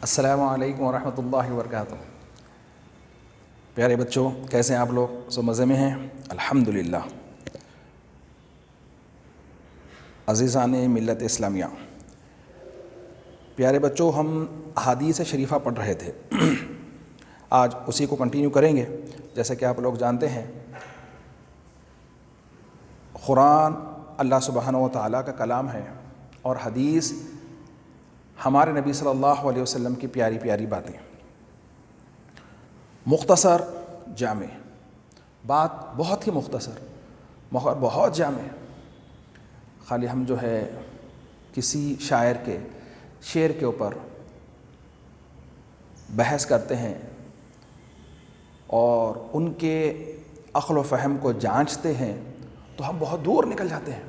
السلام علیکم ورحمۃ اللہ وبرکاتہ۔ پیارے بچوں، کیسے ہیں آپ لوگ؟ سو مزے میں ہیں؟ الحمدللہ۔ عزیزان ملت اسلامیہ، پیارے بچوں، ہم احادیث شریفہ پڑھ رہے تھے، آج اسی کو کنٹینیو کریں گے۔ جیسا کہ آپ لوگ جانتے ہیں، قرآن اللہ سبحانہ و تعالیٰ کا کلام ہے اور حدیث ہمارے نبی صلی اللہ علیہ وسلم کی پیاری پیاری باتیں، مختصر جامع بات، بہت ہی مختصر مگر بہت جامع۔ خالی ہم جو ہے کسی شاعر کے شعر کے اوپر بحث کرتے ہیں اور ان کے عقل و فہم کو جانچتے ہیں تو ہم بہت دور نکل جاتے ہیں۔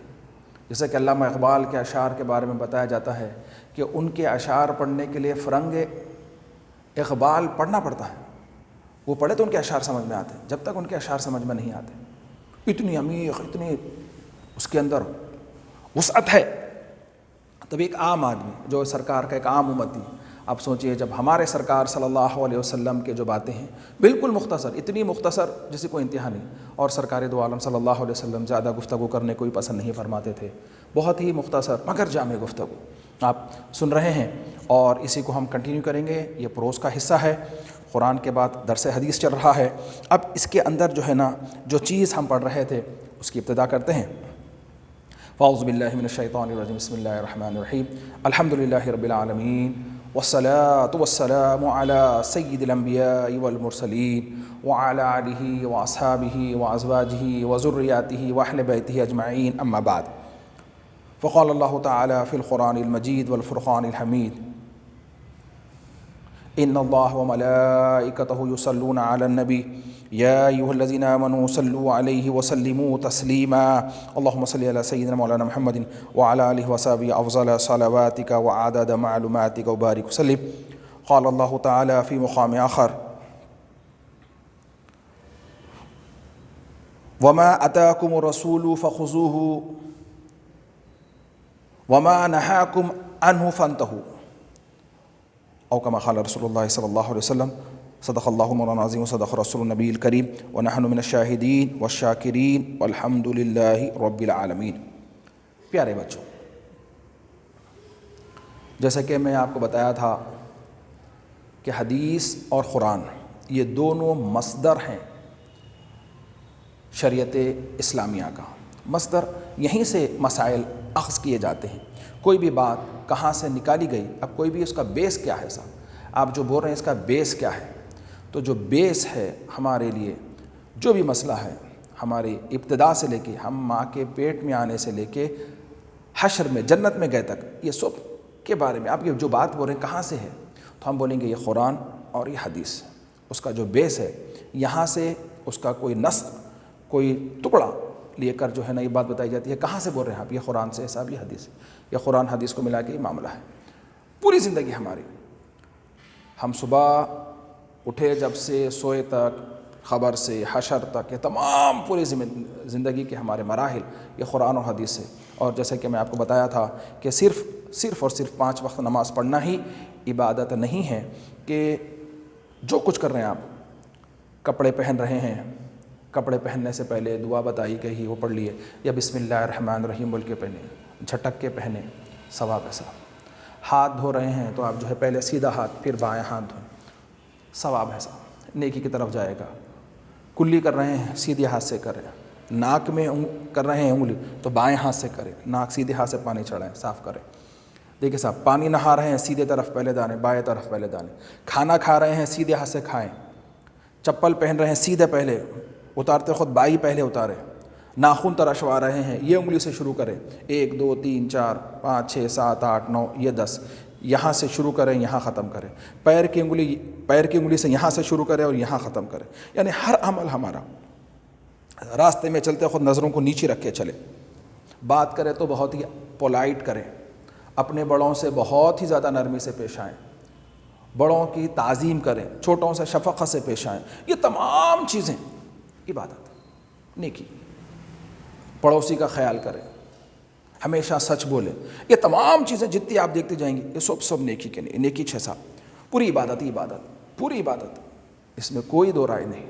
جیسا کہ علامہ اقبال کے اشعار کے بارے میں بتایا جاتا ہے کہ ان کے اشعار پڑھنے کے لیے فرنگ اقبال پڑھنا پڑتا ہے، وہ پڑھے تو ان کے اشعار سمجھ میں آتے ہیں، جب تک ان کے اشعار سمجھ میں نہیں آتے۔ اتنی عمیق، اتنی اس کے اندر وسعت ہے۔ تب ایک عام آدمی جو سرکار کا ایک عام امتی، اب سوچئے جب ہمارے سرکار صلی اللہ علیہ وسلم کے جو باتیں ہیں بالکل مختصر، اتنی مختصر جیسے کوئی انتہا نہیں، اور سرکار دو عالم صلی اللہ علیہ وسلم زیادہ گفتگو کرنے کوئی پسند نہیں فرماتے تھے، بہت ہی مختصر مگر جامع گفتگو آپ سن رہے ہیں، اور اسی کو ہم کنٹینیو کریں گے۔ یہ پروز کا حصہ ہے، قرآن کے بعد درس حدیث چل رہا ہے۔ اب اس کے اندر جو ہے نا، جو چیز ہم پڑھ رہے تھے اس کی ابتدا کرتے ہیں۔ اعوذ باللہ من الشیطان الرجیم، بسم اللہ الرحمن الرحیم، الحمد للہ رب العالمین، والصلاة والسلام على سید الانبیاء والمرسلین وعلى آلہ واصحابہ وازواجہ وذریاتہ واہل بیتہ اجمعین، اما بعد۔ فقال اللہ تعالی فی القرآن المجید والفرقان الحمید، ان اللہ وملائکتہ یصلون علی النبی یا ایھا الذین آمنوا صلوا علیہ وسلموا تسلیما، اللہم صل علی سیدنا مولانا محمد وعلی آلہ وصحبہ افضل صلواتک وعدد معلوماتک وبارک وسلم۔ قال اللہ تعالی فی مقام آخر، وما اتاکم الرسول فخذوہ وما نہاکم عنہ فانتہوا، او کما قال رسول اللہ صلی اللہ علیہ وسلم۔ صدق اللہ مولانا العظیم وصدق رسول النبی الکریم ونحن من الشاہدین والشاکرین والحمد للہ رب العالمین۔ پیارے بچوں، جیسا کہ میں آپ کو بتایا تھا کہ حدیث اور قرآن یہ دونوں مصدر ہیں شریعت اسلامیہ کا۔ مصدر، یہیں سے مسائل اخذ کیے جاتے ہیں۔ کوئی بھی بات کہاں سے نکالی گئی، اب کوئی بھی اس کا بیس کیا ہے صاحب، آپ جو بول رہے ہیں اس کا بیس کیا ہے، تو جو بیس ہے ہمارے لیے، جو بھی مسئلہ ہے ہماری ابتدا سے لے کے ہم ماں کے پیٹ میں آنے سے لے کے حشر میں جنت میں گئے تک، یہ سب کے بارے میں آپ یہ جو بات بول رہے ہیں کہاں سے ہے، تو ہم بولیں گے یہ قرآن اور یہ حدیث، اس کا جو بیس ہے، یہاں سے اس کا کوئی نسق، کوئی ٹکڑا لے کر جو ہے نا یہ بات بتائی جاتی ہے۔ کہاں سے بول رہے ہیں آپ؟ یہ قرآن سے، صاحب یہ حدیث، یہ قرآن حدیث کو ملا کے یہ معاملہ ہے۔ پوری زندگی ہماری، ہم صبح اٹھے جب سے سوئے تک، خبر سے حشر تک، یہ تمام پوری زندگی کے ہمارے مراحل یہ قرآن اور حدیث سے۔ اور جیسے کہ میں آپ کو بتایا تھا کہ صرف اور صرف 5 وقت نماز پڑھنا ہی عبادت نہیں ہے، کہ جو کچھ کر رہے ہیں آپ، کپڑے پہن رہے ہیں، کپڑے پہننے سے پہلے دعا بتائی گئی وہ پڑھ لیے، یا بسم اللہ الرحمن الرحیم بول کے پہنے، جھٹک کے پہنے، ثواب ہے صاحب۔ ہاتھ دھو رہے ہیں تو آپ جو ہے پہلے سیدھا ہاتھ پھر بائیں ہاتھ دھوئیں، ثواب ہے صاحب، نیکی کی طرف جائے گا۔ کلی کر رہے ہیں سیدھے ہاتھ سے کریں، ناک میں کر رہے ہیں انگلی تو بائیں ہاتھ سے کریں، ناک سیدھے ہاتھ سے پانی چڑھائیں، صاف کریں۔ دیکھیں صاحب، پانی نہا رہے ہیں سیدھے طرف پہلے دانے، بائیں طرف پہلے دانے، کھانا کھا رہے ہیں سیدھے ہاتھ سے کھائیں، چپل پہن رہے ہیں سیدھے پہلے اتارتے خود بائیں پہلے اتاریں، ناخن ترشوا رہے ہیں یہ انگلی سے شروع کریں، 1 2 3 4 5 6 7 8 9 یہ 10، یہاں سے شروع کریں یہاں ختم کریں، پیر کی انگلی سے یہاں سے شروع کریں اور یہاں ختم کریں۔ یعنی ہر عمل ہمارا، راستے میں چلتے خود نظروں کو نیچے رکھ کے چلے، بات کریں تو بہت ہی پولائٹ کریں، اپنے بڑوں سے بہت ہی زیادہ نرمی سے پیش آئیں، بڑوں کی تعظیم کریں، چھوٹوں سے شفقت سے پیش آئیں۔ یہ تمام چیزیں عبادت، نیکی، پڑوسی کا خیال کریں، ہمیشہ سچ بولیں، یہ تمام چیزیں جتنی آپ دیکھتے جائیں گے یہ سب نیکی کے لیے، نیکی 6 سال۔ پوری عبادت ہی عبادت، پوری عبادت، اس میں کوئی دو رائے نہیں۔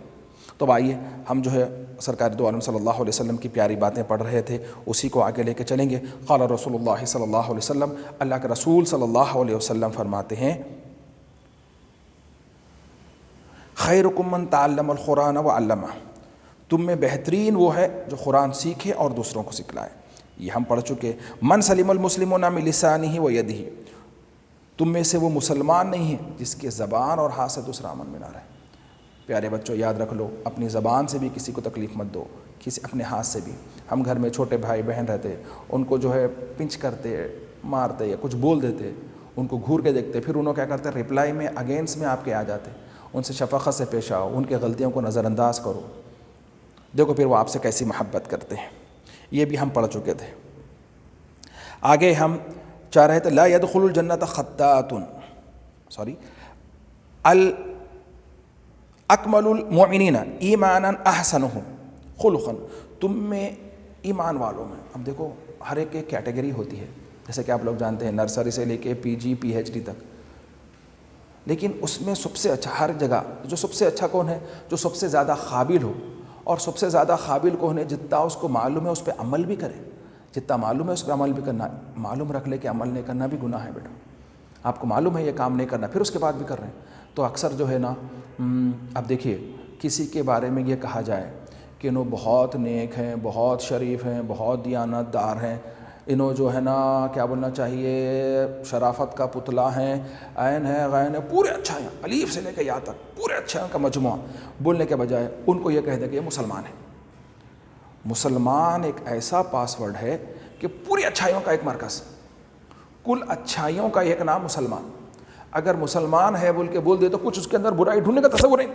تو آئیے ہم جو ہے سرکار دو عالم صلی اللہ علیہ وسلم کی پیاری باتیں پڑھ رہے تھے، اسی کو آگے لے کے چلیں گے۔ قال رسول اللہ صلی اللہ علیہ وسلم، اللہ کے رسول صلی اللہ علیہ وسلم فرماتے ہیں، خیرکم من تعلم القرآن وعلمہ، تم میں بہترین وہ ہے جو قرآن سیکھے اور دوسروں کو سکھلائے۔ یہ ہم پڑھ چکے۔ من سلم المسلمون من لسانہ ویدہ، تم میں سے وہ مسلمان نہیں ہے جس کے زبان اور ہاتھ سے دوسرا امن میں نہ رہے۔ پیارے بچوں یاد رکھ لو، اپنی زبان سے بھی کسی کو تکلیف مت دو، کسی اپنے ہاتھ سے بھی۔ ہم گھر میں چھوٹے بھائی بہن رہتے، ان کو جو ہے پنچ کرتے، مارتے یا کچھ بول دیتے، ان کو گھور کے دیکھتے، پھر انہوں کیا کرتے، رپلائی میں اگینسٹ میں آپ کے آ جاتے۔ ان سے شفقت سے پیش آؤ، ان کی غلطیوں کو نظر انداز کرو، دیکھو پھر وہ آپ سے کیسی محبت کرتے ہیں۔ یہ بھی ہم پڑھ چکے تھے۔ آگے ہم چاہ رہے تھے، لا يدخل الجنت خطات، اکمل المؤمنین ایمانا احسنہم خلقا، تم میں ایمان والوں میں، اب دیکھو ہر ایک کیٹیگری ہوتی ہے، جیسے کہ آپ لوگ جانتے ہیں نرسری سے لے کے پی جی پی ایچ ڈی تک، لیکن اس میں سب سے اچھا ہر جگہ جو سب سے اچھا کون ہے، جو سب سے زیادہ قابل ہو، اور سب سے زیادہ قابل کون ہے، جتنا اس کو معلوم ہے اس پہ عمل بھی کرے، جتنا معلوم ہے اس پہ عمل بھی کرنا۔ معلوم رکھ لے کہ عمل نہیں کرنا بھی گناہ ہے بیٹا، آپ کو معلوم ہے یہ کام نہیں کرنا، پھر اس کے بعد بھی کر رہے ہیں۔ تو اکثر جو ہے نا، اب دیکھیے کسی کے بارے میں یہ کہا جائے کہ انہوں بہت نیک ہیں، بہت شریف ہیں، بہت دیانت دار ہیں، انہوں جو ہے نا کیا بولنا چاہیے، شرافت کا پتلا ہیں، عین ہے غین ہے، پورے اچھا ہیں، الف سے لے کے یا تک پورے اچھے کا مجموعہ، بولنے کے بجائے ان کو یہ کہہ دے کہ یہ مسلمان ہے۔ مسلمان ایک ایسا پاس ورڈ ہے کہ پوری اچھائیوں کا ایک مرکز، کل اچھائیوں کا ایک نام مسلمان۔ اگر مسلمان ہے بول کے بول دے تو کچھ اس کے اندر برائی ڈھونڈنے کا تصور نہیں،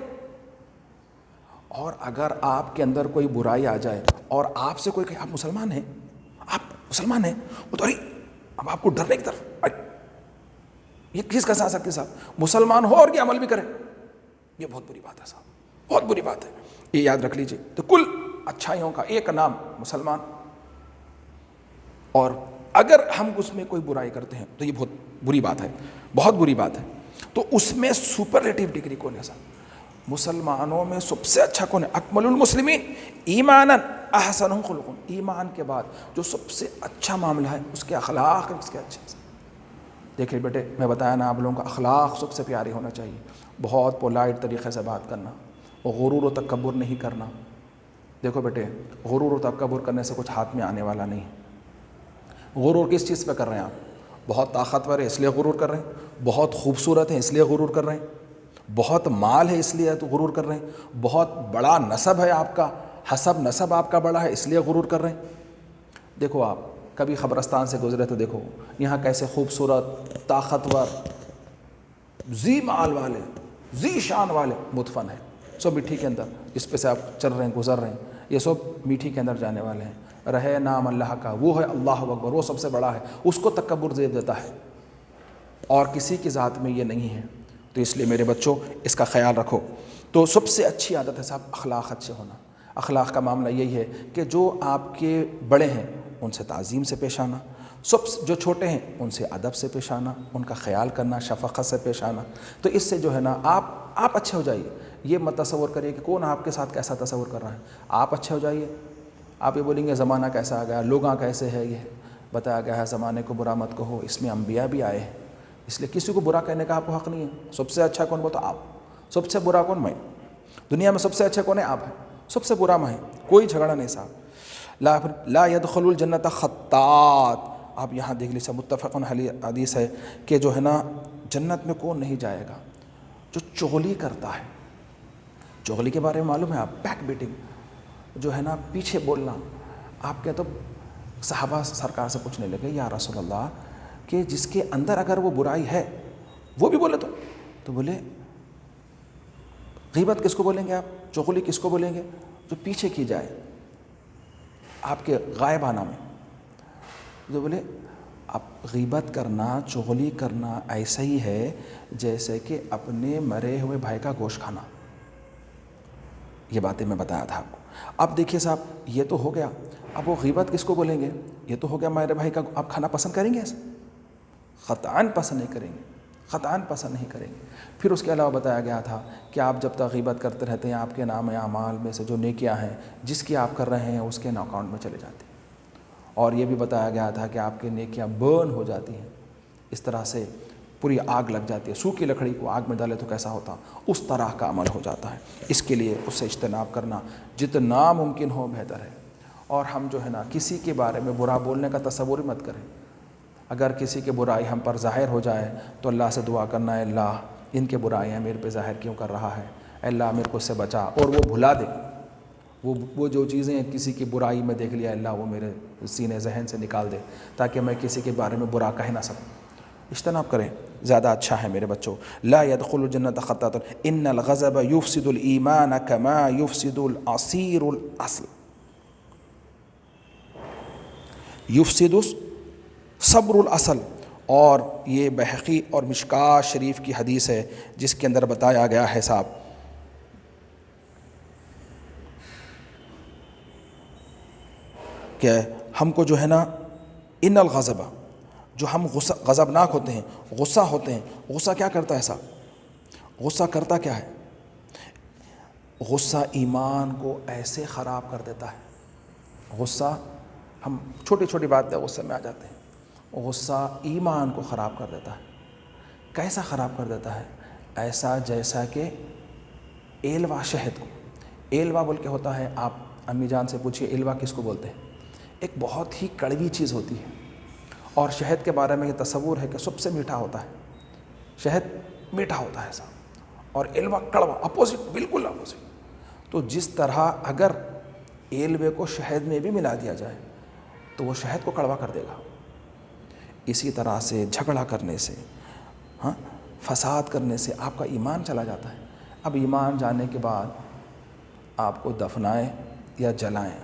اور اگر آپ کے اندر کوئی برائی آ جائے اور آپ سے کوئی کہ آپ مسلمان ہیں، آپ مسلمان ہیں، وہ تو ارے اب آپ کو ڈرنے کی طرف، یہ کس کا ساتھ کے ساتھ مسلمان ہو اور یہ عمل بھی کرے، یہ بہت بری بات ہے صاحب، بہت بری بات ہے، یہ یاد رکھ لیجئے۔ تو کل اچھائیوں کا ایک نام مسلمان، اور اگر ہم اس میں کوئی برائی کرتے ہیں تو یہ بہت بری بات ہے، بہت بری بات ہے۔ تو اس میں سپرلیٹیو ڈگری کون ہے صاحب؟ مسلمانوں میں سب سے اچھا کون ہے؟ اکمل المسلمین ایمانا احسنہم خلقا، ایمان کے بعد جو سب سے اچھا معاملہ ہے اس کے اخلاق اس کے اچھے سے۔ دیکھیے بیٹے میں بتایا نا، آپ لوگوں کا اخلاق سب سے پیارے ہونا چاہیے، بہت پولائٹ طریقے سے بات کرنا، غرور و تکبر نہیں کرنا۔ دیکھو بیٹے غرور و تکبر کرنے سے کچھ ہاتھ میں آنے والا نہیں۔ غرور کس چیز پہ کر رہے ہیں آپ؟ بہت طاقتور ہے اس لیے غرور کر رہے ہیں، بہت خوبصورت ہے اس لیے غرور کر رہے ہیں، بہت مال ہے اس لیے تو غرور کر رہے ہیں، بہت بڑا نسب ہے آپ کا، حسب نسب آپ کا بڑا ہے اس لیے غرور کر رہے ہیں۔ دیکھو آپ کبھی قبرستان سے گزرے تو دیکھو یہاں کیسے خوبصورت، طاقتور، ذی مال والے، ذی شان والے مدفن ہیں، سب مٹی کے اندر، جس پہ سے آپ چل رہے ہیں گزر رہے ہیں، یہ سب مٹی کے اندر جانے والے ہیں۔ رہے نام اللہ کا، وہ ہے اللہ اکبر، وہ سب سے بڑا ہے، اس کو تکبر دے دیتا ہے، اور کسی کی ذات میں یہ نہیں ہے۔ تو اس لیے میرے بچوں اس کا خیال رکھو۔ تو سب سے اچھی عادت ہے صاحب اخلاق اچھے ہونا۔ اخلاق کا معاملہ یہی ہے کہ جو آپ کے بڑے ہیں ان سے تعظیم سے پیش آنا، جو چھوٹے ہیں ان سے ادب سے پیش آنا، ان کا خیال کرنا، شفقت سے پیش آنا۔ تو اس سے جو ہے نا آپ اچھے ہو جائیے۔ یہ مت تصور کریے کہ کون آپ کے ساتھ کیسا تصور کر رہا ہے، آپ اچھے ہو جائیے۔ آپ یہ بولیں گے زمانہ کیسا آ گیا، لوگاں کیسے ہے، یہ بتایا گیا ہے زمانے کو برا مت کہو، اس میں انبیاء بھی آئے ہیں، اس لیے کسی کو برا کہنے کا آپ کو حق نہیں ہے۔ سب سے اچھا کون بولتا؟ آپ۔ سب سے برا کون؟ میں۔ دنیا میں سب سے اچھے کون ہے؟ آپ ہیں۔ سب سے برا میں، کوئی جھگڑا نہیں صاحب۔ لا يدخل الجنت خطات، آپ یہاں دیکھ لیجیے متفق حدیث ہے کہ جو ہے نا جنت میں کون نہیں جائے گا؟ جو چغلی کرتا ہے۔ چغلی کے بارے میں معلوم ہے آپ؟ بیک بیٹنگ، جو ہے نا پیچھے بولنا۔ آپ کے تو صحابہ سرکار سے پوچھنے لگے یا رسول اللہ کہ جس کے اندر اگر وہ برائی ہے وہ بھی بولے تو بولے غیبت کس کو بولیں گے آپ؟ چغلی کس کو بولیں گے؟ جو پیچھے کی جائے آپ کے غائبانہ میں۔ تو بولے اب غیبت کرنا، چغلی کرنا ایسا ہی ہے جیسے کہ اپنے مرے ہوئے بھائی کا گوشت کھانا۔ یہ باتیں میں بتایا تھا آپ کو۔ اب دیکھیے صاحب یہ تو ہو گیا، اب وہ غیبت کس کو بولیں گے؟ یہ تو ہو گیا میرے بھائی کا آپ کھانا پسند کریں گے ایسا؟ قطعاً پسند نہیں کریں گے، قطعاً پسند نہیں کریں گے۔ پھر اس کے علاوہ بتایا گیا تھا کہ آپ جب تک غیبت کرتے رہتے ہیں آپ کے نام اعمال میں سے جو نیکیاں ہیں جس کی آپ کر رہے ہیں اس کے اکاؤنٹ میں چلے جاتے ہیں، اور یہ بھی بتایا گیا تھا کہ آپ کی نیکیاں برن ہو جاتی ہیں، اس طرح سے پوری آگ لگ جاتی ہے، سوکھی لکڑی کو آگ میں ڈالے تو کیسا ہوتا، اس طرح کا عمل ہو جاتا ہے۔ اس کے لیے اس سے اجتناب کرنا جتنا ممکن ہو بہتر ہے۔ اور ہم جو ہے نا کسی کے بارے میں برا بولنے کا تصور ہی مت کریں۔ اگر کسی کی برائی ہم پر ظاہر ہو جائے تو اللہ سے دعا کرنا ہے، اللہ ان کے برائیاں میرے پہ ظاہر کیوں کر رہا ہے، اللہ میرے کو اس سے بچا، اور وہ بھلا دے، وہ جو چیزیں کسی کی برائی میں دیکھ لیا اللہ وہ میرے سینے ذہن سے نکال دے، تاکہ میں کسی کے بارے میں برا کہہ نہ سکوں۔ اجتناب کریں، زیادہ اچھا ہے میرے بچوں۔ لا يدخل الجنت خطاط ان الغضب يفسد الایمان كما يفسد العصير الاصل يفسد صبر الاصل۔ اور یہ بحقی اور مشکاہ شریف کی حدیث ہے جس کے اندر بتایا گیا ہے صاحب کہ ہم کو جو ہے نا ان الغضب، جو ہم غضبناک ہوتے ہیں، غصہ ہوتے ہیں، غصہ کیا کرتا ہے صاحب؟ غصہ کرتا کیا ہے؟ غصہ ایمان کو ایسے خراب کر دیتا ہے۔ غصہ، ہم چھوٹی چھوٹی بات پہ غصے میں آ جاتے ہیں، غصہ ایمان کو خراب کر دیتا ہے۔ کیسا خراب کر دیتا ہے؟ ایسا جیسا کہ ایلوا شہد کو، ایلوا بول کے ہوتا ہے، آپ امی جان سے پوچھئے ایلوا کس کو بولتے ہیں؟ ایک بہت ہی کڑوی چیز ہوتی ہے، اور شہد کے بارے میں یہ تصور ہے کہ سب سے میٹھا ہوتا ہے، شہد میٹھا ہوتا ہے صاحب، اور ایلوا کڑوا، اپوزٹ، بالکل اپوزٹ۔ تو جس طرح اگر ایلوے کو شہد میں بھی ملا دیا جائے تو وہ شہد کو کڑوا کر دے گا، اسی طرح سے جھگڑا کرنے سے، فساد کرنے سے آپ کا ایمان چلا جاتا ہے۔ اب ایمان جانے کے بعد آپ کو دفنائیں یا جلائیں،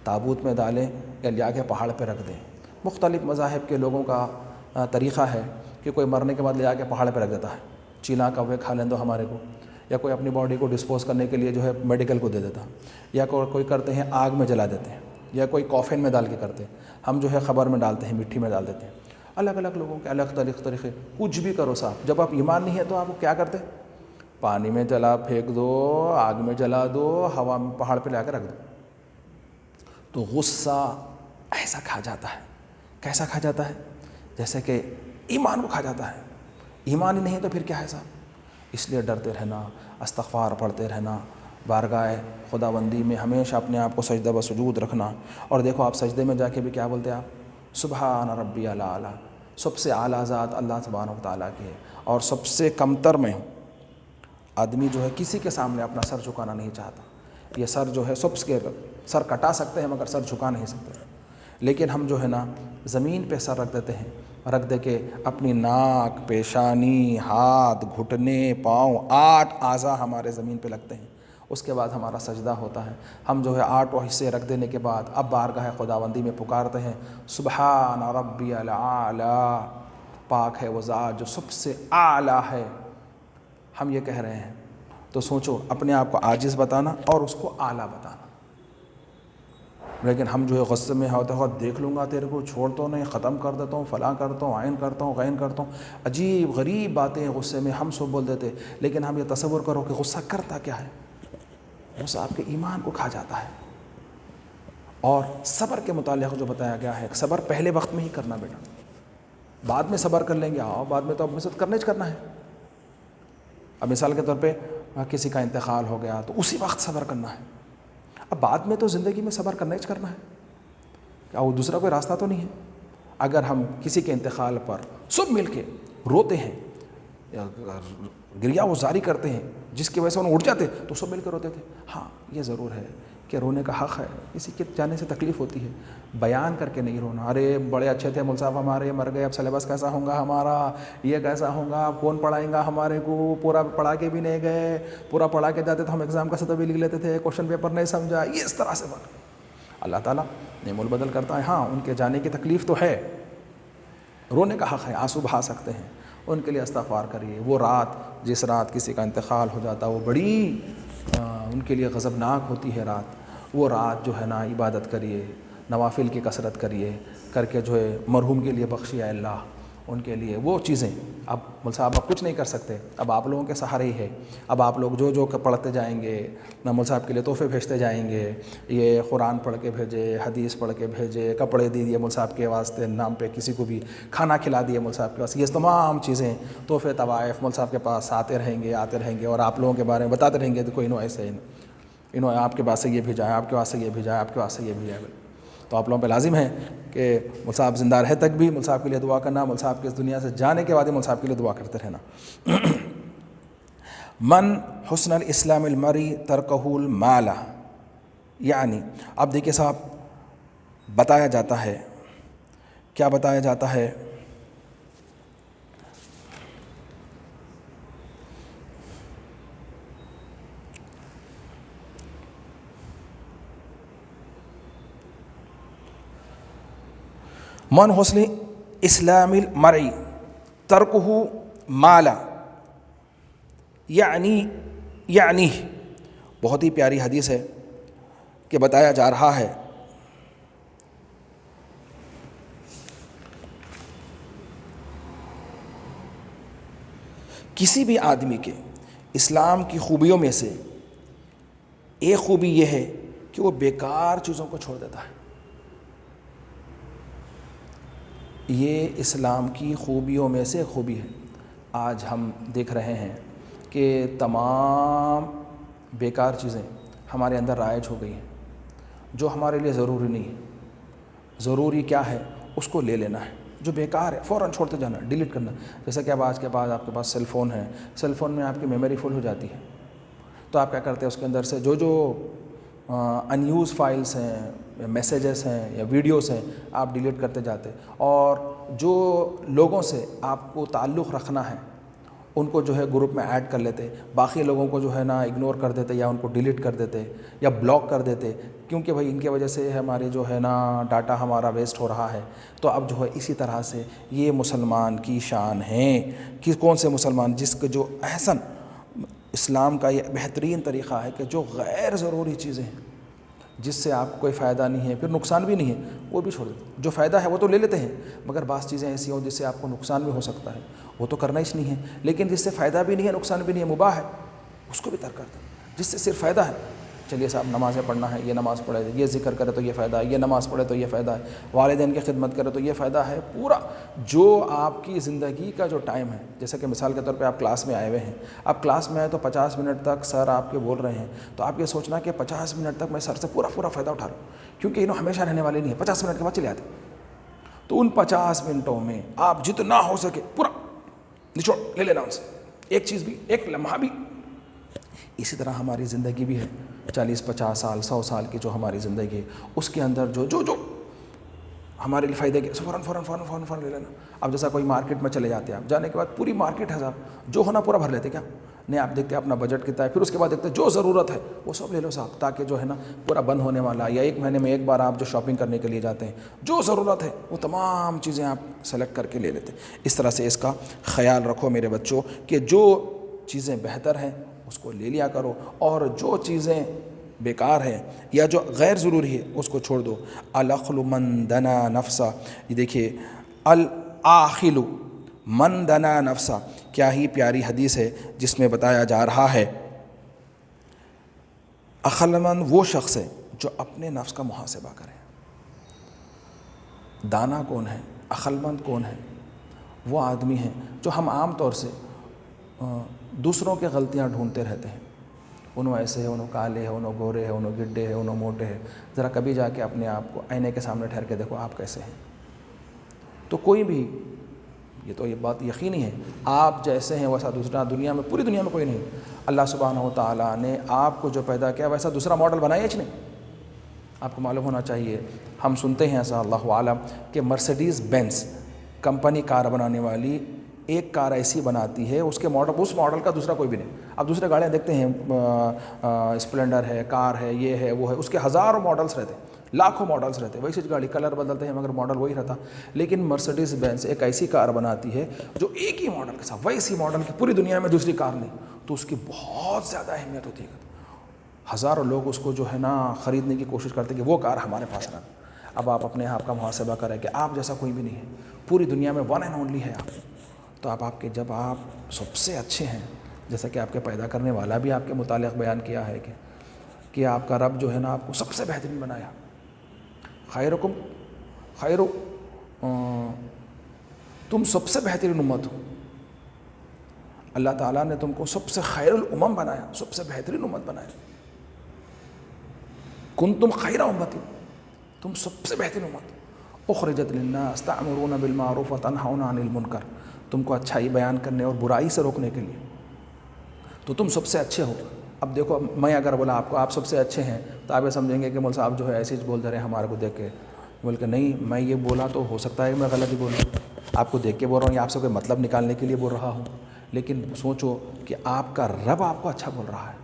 تابوت میں ڈالیں یا لیا کے پہاڑ پہ رکھ دیں۔ مختلف مذاہب کے لوگوں کا طریقہ ہے کہ کوئی مرنے کے بعد لے جا کے پہاڑ پہ رکھ دیتا ہے، چیلاں کوے کھا لیں دو ہمارے کو، یا کوئی اپنی باڈی کو ڈسپوز کرنے کے لیے جو ہے میڈیکل کو دے دیتا، یا کوئی کرتے ہیں آگ میں جلا دیتے ہیں، یا کوئی کافن میں ڈال کے کرتے ہیں، ہم جو ہے قبر میں ڈالتے ہیں، مٹی میں ڈال دیتے ہیں۔ الگ الگ لوگوں کے الگ الگ طریقے، کچھ بھی کرو صاحب، جب آپ ایمان نہیں ہے تو آپ کیا کرتے؟ پانی میں جلا پھینک دو، آگ میں جلا دو، ہوا میں پہاڑ پہ لا کے رکھ دو۔ تو غصہ ایسا کھا جاتا ہے، کیسا کھا جاتا ہے؟ جیسے کہ ایمان کو کھا جاتا ہے۔ ایمان ہی نہیں تو پھر کیا ہے صاحب؟ اس لیے ڈرتے رہنا، استغفار پڑھتے رہنا، بارگاہ خداوندی میں ہمیشہ اپنے آپ کو سجدہ و سجود رکھنا۔ اور دیکھو آپ سجدے میں جا کے بھی کیا بولتے ہیں آپ؟ سبحان ربی الاعلیٰ، سب سے اعلیٰ ذات اللہ سبحانہ و تعالیٰ کی ہے، اور سب سے کمتر میں ہوں۔ آدمی جو ہے کسی کے سامنے اپنا سر جھکانا نہیں چاہتا، یہ سر جو ہے سب کے سر کٹا سکتے ہیں مگر سر جھکا نہیں سکتے، لیکن ہم جو ہے نا زمین پہ سر رکھ دیتے ہیں، رکھ دے کے اپنی ناک، پیشانی، ہاتھ، گھٹنے، پاؤں، 8 اعضاء ہمارے زمین پہ لگتے ہیں۔ اس کے بعد ہمارا سجدہ ہوتا ہے، ہم جو ہے 8 حصے رکھ دینے کے بعد اب بارگاہ خداوندی میں پکارتے ہیں، سبحان ربی الاعلیٰ، پاک ہے وہ ذات جو سب سے اعلیٰ ہے، ہم یہ کہہ رہے ہیں۔ تو سوچو، اپنے آپ کو عاجز بتانا اور اس کو اعلیٰ بتانا۔ لیکن ہم جو ہے غصے میں ہوتے ہیں، دیکھ لوں گا تیرے کو، چھوڑ تو نہیں، ختم کر دیتا ہوں، فلاں کرتا ہوں، عین کرتا ہوں، غین کرتا ہوں، عجیب غریب باتیں غصے میں ہم سب بول دیتے۔ لیکن ہم یہ تصور کرو کہ غصہ کرتا کیا ہے؟ غصہ آپ کے ایمان کو کھا جاتا ہے۔ اور صبر کے متعلق جو بتایا گیا ہے، صبر پہلے وقت میں ہی کرنا بیٹا، بعد میں صبر کر لیں گے، بعد میں تو اب مسد کرنے کرنا ہے۔ اب مثال کے طور پہ کسی کا انتقال ہو گیا تو اسی وقت صبر کرنا ہے، اب بعد میں تو زندگی میں صبر کرنا ہے، کیا وہ دوسرا کوئی راستہ تو نہیں ہے؟ اگر ہم کسی کے انتقال پر سب مل کے روتے ہیں یا گریہ وزاری کرتے ہیں جس کی وجہ سے انہوں اٹھ جاتے تو سب مل کے روتے تھے، ہاں یہ ضرور ہے کہ رونے کا حق ہے، کسی کے جانے سے تکلیف ہوتی ہے، بیان کر کے نہیں رونا، ارے بڑے اچھے تھے مول صاحب ہمارے، مر گئے، اب سلیبس کیسا ہوگا ہمارا، یہ کیسا ہوگا، کون پڑھائیں گا ہمارے کو، پورا پڑھا کے بھی نہیں گئے، پورا پڑھا کے جاتے تو ہم ایگزام کا سطح بھی لکھ لیتے تھے، کوشچن پیپر نہیں سمجھا، یہ اس طرح سے بات۔ اللہ تعالیٰ نعم البدل کرتا ہے، ہاں ان کے جانے کی تکلیف تو ہے، رونے کا حق ہے، آنسو بہا سکتے ہیں، ان کے لیے استغفار کریے۔ وہ رات، جس رات کسی کا انتقال ہو جاتا وہ بڑی ان کے لیے غضبناک ہوتی ہے رات، وہ رات جو ہے نا عبادت کریے، نوافل کی کثرت کریے، کر کے جو ہے مرحوم کے لیے بخشیے اللہ، ان کے لیے وہ چیزیں اب مول صاحب اب کچھ نہیں کر سکتے، اب آپ لوگوں کے سہارے ہی ہے. اب آپ لوگ جو پڑھتے جائیں گے نہ مول صاحب کے لیے تحفے بھیجتے جائیں گے، یہ قرآن پڑھ کے بھیجے، حدیث پڑھ کے بھیجے، کپڑے دے دیے مول صاحب کے واسطے نام پہ، کسی کو بھی کھانا کھلا دیے مول صاحب کے واسطے، یہ تمام چیزیں تحفے طوائف مول صاحب کے پاس آتے رہیں گے اور آپ لوگوں کے بارے میں بتاتے رہیں گے کہ کوئی انہوں ایسے انہوں آپ کے پاس سے یہ بھیجا ہے، آپ کے پاس سے یہ بھیجا ہے، آپ کے پاس سے یہ بھیجا ہے. تو آپ لوگوں پہ لازم ہے کہ مول صاحب زندہ رہے تک بھی مول صاحب کے لیے دعا کرنا، مول صاحب کے اس دنیا سے جانے کے بعد مول صاحب کے لیے دعا کرتے رہنا. من حسن الاسلام المری ترکہ المال، یعنی اب دیکھیے صاحب بتایا جاتا ہے، کیا بتایا جاتا ہے، من حسن اسلام المرئی ترکہ مالا، یعنی بہت ہی پیاری حدیث ہے کہ بتایا جا رہا ہے کسی بھی آدمی کے اسلام کی خوبیوں میں سے ایک خوبی یہ ہے کہ وہ بیکار چیزوں کو چھوڑ دیتا ہے. یہ اسلام کی خوبیوں میں سے خوبی ہے. آج ہم دیکھ رہے ہیں کہ تمام بیکار چیزیں ہمارے اندر رائج ہو گئی ہیں، جو ہمارے لیے ضروری نہیں ہے. ضروری کیا ہے اس کو لے لینا ہے، جو بیکار ہے فوراً چھوڑتے جانا، ڈیلیٹ کرنا. جیسا کہ اب آج کے بعد آپ کے پاس سیل فون ہے، سیل فون میں آپ کی میموری فل ہو جاتی ہے، تو آپ کیا کرتے ہیں اس کے اندر سے جو ان یوز فائلس ہیں یا میسیجز ہیں یا ویڈیوز ہیں آپ ڈیلیٹ کرتے جاتے، اور جو لوگوں سے آپ کو تعلق رکھنا ہے ان کو جو ہے گروپ میں ایڈ کر لیتے، باقی لوگوں کو جو ہے نا اگنور کر دیتے یا ان کو ڈیلیٹ کر دیتے یا بلاک کر دیتے، کیونکہ بھائی ان کی وجہ سے ہمارے جو ہے نا ڈاٹا ہمارا ویسٹ ہو رہا ہے. تو اب جو ہے اسی طرح سے یہ مسلمان کی شان ہے کہ کون سے مسلمان جس کے جو احسن اسلام کا یہ بہترین طریقہ ہے کہ جو غیر ضروری چیزیں ہیں جس سے آپ کو کوئی فائدہ نہیں ہے پھر نقصان بھی نہیں ہے وہ بھی چھوڑ دیتے. جو فائدہ ہے وہ تو لے لیتے ہیں، مگر بعض چیزیں ایسی ہوں جس سے آپ کو نقصان بھی ہو سکتا ہے وہ تو کرنا ہی نہیں ہے. لیکن جس سے فائدہ بھی نہیں ہے نقصان بھی نہیں ہے مباح ہے اس کو بھی ترک کر دیں. جس سے صرف فائدہ ہے، چلیے صاحب نمازیں پڑھنا ہے، یہ نماز پڑھے، یہ ذکر کرے تو یہ فائدہ ہے، یہ نماز پڑھے تو یہ فائدہ ہے، والدین کی خدمت کرے تو یہ فائدہ ہے. پورا جو آپ کی زندگی کا جو ٹائم ہے، جیسا کہ مثال کے طور پہ آپ کلاس میں آئے ہوئے ہیں، آپ کلاس میں آئے تو 50 منٹ تک سر آپ کے بول رہے ہیں، تو آپ یہ سوچنا کہ 50 منٹ تک میں سر سے پورا فائدہ اٹھا لوں، کیونکہ انہوں ہمیشہ رہنے والے نہیں ہیں، 50 منٹ کے بعد چلے آتے. تو ان 50 منٹوں میں آپ جتنا ہو سکے پورا نچوڑ لے لینا ان سے، ایک چیز بھی، ایک لمحہ بھی. اسی طرح ہماری زندگی بھی ہے، 40 50 سال 100 سال کی جو ہماری زندگی ہے اس کے اندر جو ہمارے لیے فائدے کے فوراً لے لینا. اب جیسا کوئی مارکیٹ میں چلے جاتے ہیں، آپ جانے کے بعد پوری مارکیٹ ہے صاحب، جو ہونا پورا بھر لیتے کیا نہیں، آپ دیکھتے ہیں اپنا بجٹ کتنا ہے، پھر اس کے بعد دیکھتے ہیں جو ضرورت ہے وہ سب لے لو صاحب، تاکہ جو ہے نا پورا بند ہونے والا یا 1 مہینے میں ایک بار آپ جو شاپنگ کرنے کے لیے جاتے ہیں جو ضرورت ہے وہ تمام چیزیں آپ سلیکٹ کر کے لے لیتے. اس طرح سے اس کا خیال رکھو میرے بچوں کہ جو چیزیں بہتر ہیں اس کو لے لیا کرو، اور جو چیزیں بیکار ہے یا جو غیر ضروری ہے اس کو چھوڑ دو. العقل من دنا نفسا، یہ دیکھیے العاقل من دنا نفسا، کیا ہی پیاری حدیث ہے جس میں بتایا جا رہا ہے عقل مند وہ شخص ہے جو اپنے نفس کا محاسبہ کرے. دانا کون ہے، عقل مند کون ہے؟ وہ آدمی ہیں جو ہم عام طور سے دوسروں کے غلطیاں ڈھونڈتے رہتے ہیں، انہوں ایسے ہے، انہوں کالے ہے، انہوں گورے ہے، انہوں گڈے ہے، انہوں موٹے ہے. ذرا کبھی جا کے اپنے آپ کو آئینے کے سامنے ٹھہر کے دیکھو آپ کیسے ہیں. تو کوئی بھی، یہ بات یقینی ہے، آپ جیسے ہیں ویسا دوسرا دنیا میں، پوری دنیا میں کوئی نہیں. اللہ سبحانہ و تعالیٰ نے آپ کو جو پیدا کیا ویسا دوسرا ماڈل بنایا ہی نہیں. آپ کو معلوم ہونا چاہیے، ہم سنتے ہیں ایسا اللہ عالم کہ مرسیڈیز بینز کمپنی کار بنانے والی ایک کار ایسی بناتی ہے اس ماڈل کا دوسرا کوئی بھی نہیں. اب دوسرے گاڑیاں دیکھتے ہیں، اسپلینڈر ہے، کار ہے، یہ ہے وہ ہے، اس کے ہزاروں ماڈلس رہتے ہیں، لاکھوں ماڈلس رہتے ہیں. ویسی گاڑی کلر بدلتے ہیں مگر ماڈل وہی رہتا. لیکن مرسیڈیز بینز ایک ایسی کار بناتی ہے جو ایک ہی ماڈل کے ساتھ، ویسی ماڈل کی پوری دنیا میں دوسری کار نہیں، تو اس کی بہت زیادہ اہمیت ہوتی ہے. ہزاروں لوگ اس کو جو ہے نا خریدنے کی کوشش کرتے ہیں کہ وہ کار ہمارے پاس رہے. اب آپ اپنے آپ کا محاسبہ کریں کہ آپ جیسا کوئی بھی نہیں ہے، پوری دنیا میں ون اینڈ اونلی ہے آپ. تو آپ کے جب آپ سب سے اچھے ہیں، جیسا کہ آپ کے پیدا کرنے والا بھی آپ کے متعلق بیان کیا ہے کہ آپ کا رب جو ہے نا آپ کو سب سے بہترین بنایا. خیرکم خیر تم سب سے بہترین امت ہو. اللہ تعالیٰ نے تم کو سب سے خیر الامم بنایا، سب سے بہترین امت بنایا. کنتم خیر امت، تم سب سے بہترین امت. اخرجت للناس تأمرون بالمعروف وتنہون عن المنکر، تم کو اچھائی بیان کرنے اور برائی سے روکنے کے لیے، تو تم سب سے اچھے ہو. اب دیکھو میں اگر بولا آپ کو آپ سب سے اچھے ہیں تو آپ یہ سمجھیں گے کہ مول صاحب جو ہے ایسے ہی بول دے رہے ہیں ہمارے کو دیکھ کے. بول کہ نہیں، میں یہ بولا تو ہو سکتا ہے میں غلط ہی بولوں، آپ کو دیکھ کے بول رہا ہوں یا آپ سے کوئی مطلب نکالنے کے لیے بول رہا ہوں، لیکن سوچو کہ آپ کا رب آپ کو اچھا بول رہا ہے.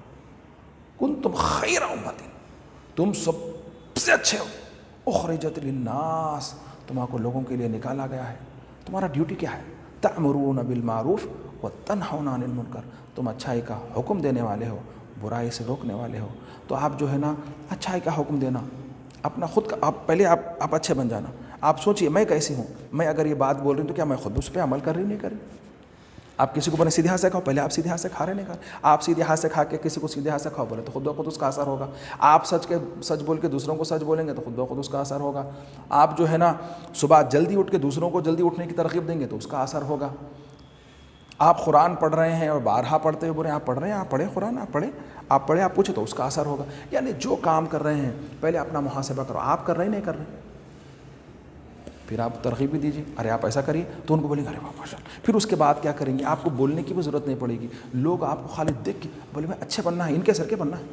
کنتم خیر امت، تم سب سے اچھے ہو. اخرجت للناس، تمہارے کو لوگوں کے لیے نکالا گیا ہے. تمہارا ڈیوٹی کیا ہے؟ تأمرون بالمعروف وتنہون عن المنکر، تم اچھائی کا حکم دینے والے ہو، برائی سے روکنے والے ہو. تو آپ جو ہے نا اچھائی کا حکم دینا، اپنا خود کا آپ پہلے آپ اچھے بن جانا. آپ سوچئے میں کیسی ہوں، میں اگر یہ بات بول رہی ہوں تو کیا میں خود اس پہ عمل کر رہی نہیں کر رہی؟ آپ کسی کو بولے سیدھے ہاتھ سے کھاؤ، پہلے آپ سیدھے ہاتھ سے کھا رہے نہیں کھا رہے؟ آپ سیدھے ہاتھ سے کھا کے کسی کو سیدھے ہاتھ سے کھاؤ بولے تو خود بخود اس کا اثر ہوگا. آپ سچ بول کے دوسروں کو سچ بولیں گے تو خود بخود اس کا اثر ہوگا. آپ جو ہے نا صبح جلدی اٹھ کے دوسروں کو جلدی اٹھنے کی ترغیب دیں گے تو اس کا اثر ہوگا. آپ قرآن پڑھ رہے ہیں اور بارہا پڑھتے ہوئے بولے آپ پڑھ رہے ہیں، آپ پڑھیں قرآن، آپ پڑھیں آپ پوچھیں تو اس کا اثر ہوگا. یعنی جو کام کر رہے ہیں پہلے اپنا محاسبہ کرو، آپ کر رہے ہیں نہیں کر رہے، پھر آپ ترغیب بھی دیجیے، ارے آپ ایسا کریے تو ان کو بولیں گے ارے واہ ماشاء اللہ. پھر اس کے بعد کیا کریں گے؟ آپ کو بولنے کی بھی ضرورت نہیں پڑے گی. لوگ آپ کو خالی دیکھ کے بولے میں اچھے بننا ہے، ان کے سر کے بننا ہے،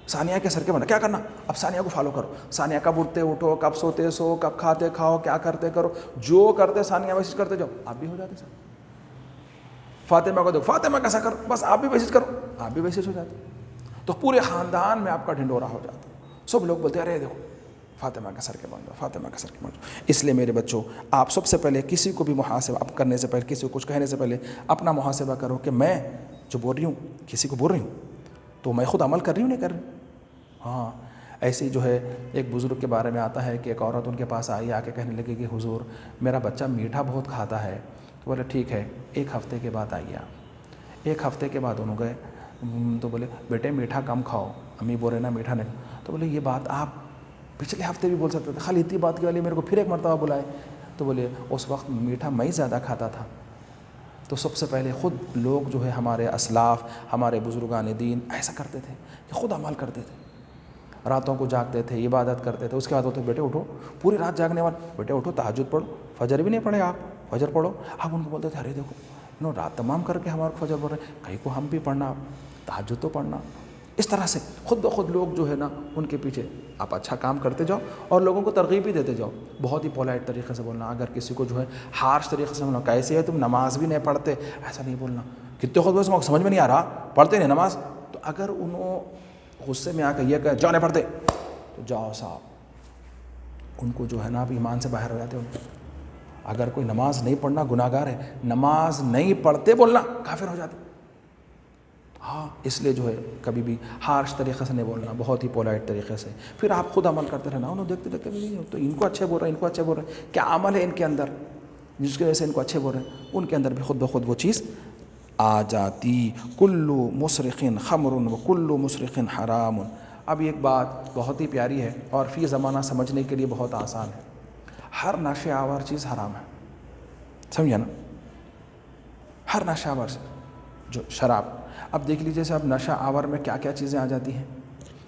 ثانیہ کے سر کے بننا. کیا کرنا؟ اب ثانیہ کو فالو کرو. ثانیہ کب اٹھتے اٹھو، کب سوتے سو، کب کھاتے کھاؤ، کیا کرتے کرو، جو کرتے ثانیہ ویسے کرتے جاؤ، آپ بھی ہو جاتے سر. فاطمہ کو دیکھو، فاطمہ کیسا کرو، بس آپ بھی ویسے کرو، آپ بھی ویسے ہو جاتے. تو پورے خاندان میں آپ کا ڈھنڈورا ہو جاتا. سب لوگ بولتے ارے دیکھو فاطمہ کا سر کے بن جاؤ، فاطمہ کا سر کے بن جاؤ. اس لیے میرے بچوں، آپ سب سے پہلے کسی کو بھی محاسبہ کرنے سے پہلے، کسی کو کچھ کہنے سے پہلے اپنا محاسبہ کرو کہ میں جو بول رہی ہوں، کسی کو بول رہی ہوں تو میں خود عمل کر رہی ہوں نہیں کر رہی. ہاں ایسے ہی جو ہے ایک بزرگ کے بارے میں آتا ہے کہ ایک عورت ان کے پاس آئی، آ کے کہنے لگی کہ حضور میرا بچہ میٹھا بہت کھاتا ہے. تو بولے ٹھیک ہے، ایک ہفتے کے بعد آئیے آپ. ایک ہفتے کے بعد انہوں گئے تو بولے بیٹے میٹھا کم کھاؤ، امی بول رہے نا میٹھا نہیں. تو بولے یہ بات آپ پچھلے ہفتے بھی بول سکتے تھے، خالی اتنی بات کے والی میرے کو پھر ایک مرتبہ بلائے. تو بولے اس وقت میٹھا میں زیادہ کھاتا تھا. تو سب سے پہلے خود لوگ جو ہے ہمارے اسلاف، ہمارے بزرگان دین ایسا کرتے تھے کہ خود عمل کرتے تھے، راتوں کو جاگتے تھے، عبادت کرتے تھے. اس کے بعد ہوتے بیٹے اٹھو، پوری رات جاگنے والے بیٹے اٹھو تہجد پڑھو. فجر بھی نہیں پڑھے آپ، فجر پڑھو. آپ ان کو بولتے تھے ارے دیکھو انہوں رات تمام کر کے ہمارے کو فجر پڑھ رہے ہیں، کہیں کو ہم بھی پڑھنا، تہجد تو پڑھنا. اس طرح سے خود بخود لوگ جو ہے نا ان کے پیچھے آپ اچھا کام کرتے جاؤ اور لوگوں کو ترغیب بھی دیتے جاؤ. بہت ہی پولائٹ طریقے سے بولنا. اگر کسی کو جو ہے ہارش طریقے سے بولنا، کیسے ہے تم نماز بھی نہیں پڑھتے، ایسا نہیں بولنا. کتنے خود بس سمجھ میں نہیں آ رہا، پڑھتے نہیں نماز. تو اگر انہوں غصے میں آ کے یہ کہ جاؤ نہیں پڑھتے تو جاؤ صاحب، ان کو جو ہے نا اب ایمان سے باہر ہو جاتے ہیں. اگر کوئی نماز نہیں پڑھنا گناہ گار ہے، نماز نہیں پڑھتے بولنا کافر ہو جاتے. ہاں اس لیے جو ہے کبھی بھی ہارش طریقے سے نہیں بولنا، بہت ہی پولائٹ طریقے سے. پھر آپ خود عمل کرتے رہنا. انہوں دیکھتے دیکھتے بھی نہیں تو ان کو اچھے بول رہے ہیں، ان کو اچھے بول رہے ہیں، کیا عمل ہے ان کے اندر جس کی وجہ سے ان کو اچھے بول رہے ہیں. ان کے اندر بھی خود بخود وہ چیز آ جاتی. کلو مسرخن خمر و کلو مسرخن حرام. اب ایک بات بہت ہی پیاری ہے اور فی زمانہ سمجھنے کے لیے بہت آسان ہے. ہر نشے آور چیز حرام ہے، سمجھا نا؟ ہر نشہ آور سے جو شراب، اب دیکھ لیجیے صاحب نشہ آور میں کیا کیا چیزیں آ جاتی ہیں.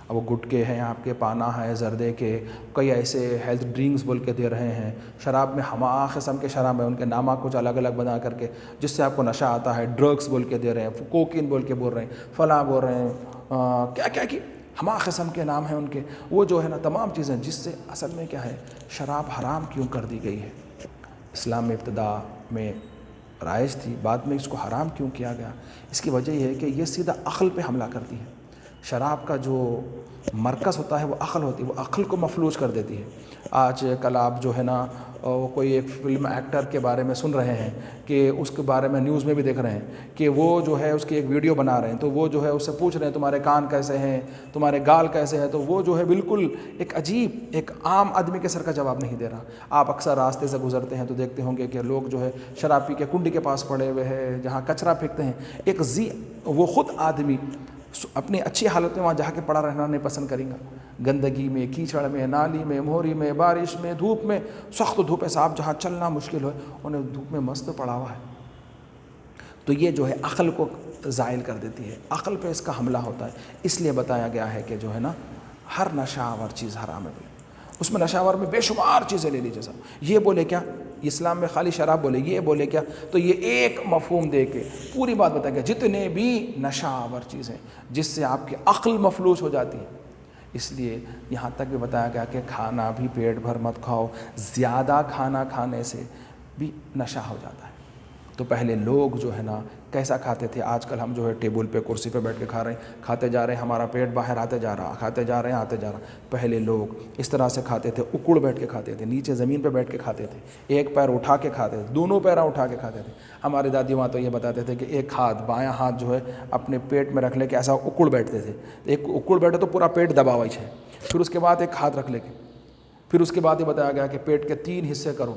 اب وہ گٹکے ہیں آپ کے، پانا ہے، زردے کے، کئی ایسے ہیلتھ ڈرنکس بول کے دے رہے ہیں. شراب میں ہما قسم کے شراب ہیں، ان کے نامہ کچھ الگ الگ بنا کر کے جس سے آپ کو نشہ آتا ہے. ڈرگس بول کے دے رہے ہیں، کوکین بول کے بول رہے ہیں، فلاں بول رہے ہیں، کیا کیا کی ہما قسم کے نام ہیں ان کے. وہ جو ہے نا تمام چیزیں جس سے اصل میں کیا ہے، شراب حرام کیوں کر دی گئی ہے. اسلام میں ابتدا میں رائج تھی، بعد میں اس کو حرام کیوں کیا گیا. اس کی وجہ یہ ہے کہ یہ سیدھا عقل پہ حملہ کرتی ہے. شراب کا جو مرکز ہوتا ہے وہ عقل ہوتی ہے، وہ عقل کو مفلوج کر دیتی ہے۔ آج کل آپ جو ہے نا کوئی ایک فلم ایکٹر کے بارے میں سن رہے ہیں کہ اس کے بارے میں نیوز میں بھی دیکھ رہے ہیں کہ وہ جو ہے اس کی ایک ویڈیو بنا رہے ہیں، تو وہ جو ہے اس سے پوچھ رہے ہیں تمہارے کان کیسے ہیں، تمہارے گال کیسے ہیں، تو وہ جو ہے بالکل ایک عجیب، ایک عام آدمی کے سر کا جواب نہیں دے رہا۔ آپ اکثر راستے سے گزرتے ہیں تو دیکھتے ہوں گے کہ لوگ جو ہے شراب پی کے کنڈی کے پاس پڑے ہوئے ہیں، جہاں کچرا پھینکتے ہیں، ایک وہ خود آدمی اپنی اچھی حالت میں وہاں جا کے پڑا رہنا نہیں پسند کریں گا، گندگی میں، کیچڑ میں، نالی میں، مہوری میں، بارش میں، دھوپ میں، سخت دھوپ ہے صاحب جہاں چلنا مشکل ہو، انہیں دھوپ میں مست پڑا ہوا ہے۔ تو یہ جو ہے عقل کو زائل کر دیتی ہے، عقل پہ اس کا حملہ ہوتا ہے۔ اس لیے بتایا گیا ہے کہ جو ہے نا ہر نشہ آور چیز حرام ہے، اس میں نشہ آور میں بے شمار چیزیں لے لیجیے صاحب۔ یہ بولے کیا اسلام میں خالی شراب بولے، یہ بولے کیا، تو یہ ایک مفہوم دے کے پوری بات بتا گیا، جتنے بھی نشہ آور چیزیں جس سے آپ کی عقل مفلوج ہو جاتی ہے۔ اس لیے یہاں تک بھی بتایا گیا کہ کھانا بھی پیٹ بھر مت کھاؤ، زیادہ کھانا کھانے سے بھی نشہ ہو جاتا ہے۔ تو پہلے لوگ جو ہے نا کیسا کھاتے تھے، آج کل ہم جو ہے ٹیبل پہ کرسی پہ بیٹھ کے کھا رہے ہیں، کھاتے جا رہے ہیں، ہمارا پیٹ باہر آتے جا رہا، کھاتے جا رہے ہیں آتے جا رہا۔ پہلے لوگ اس طرح سے کھاتے تھے، اکڑ بیٹھ کے کھاتے تھے، نیچے زمین پہ بیٹھ کے کھاتے تھے، ایک پیر اٹھا کے کھاتے تھے، دونوں پیریں اٹھا کے کھاتے تھے۔ ہماری دادی ماں تو یہ بتاتے تھے کہ ایک ہاتھ بایاں ہاتھ جو ہے اپنے پیٹ میں رکھ لے کے ایسا اکڑ بیٹھتے تھے، ایک اکڑ بیٹھے تو پورا پیٹ دبا ہوا ہے، پھر اس کے بعد ایک ہاتھ رکھ لے کے، پھر اس کے بعد یہ بتایا گیا کہ پیٹ کے 3 حصے کرو،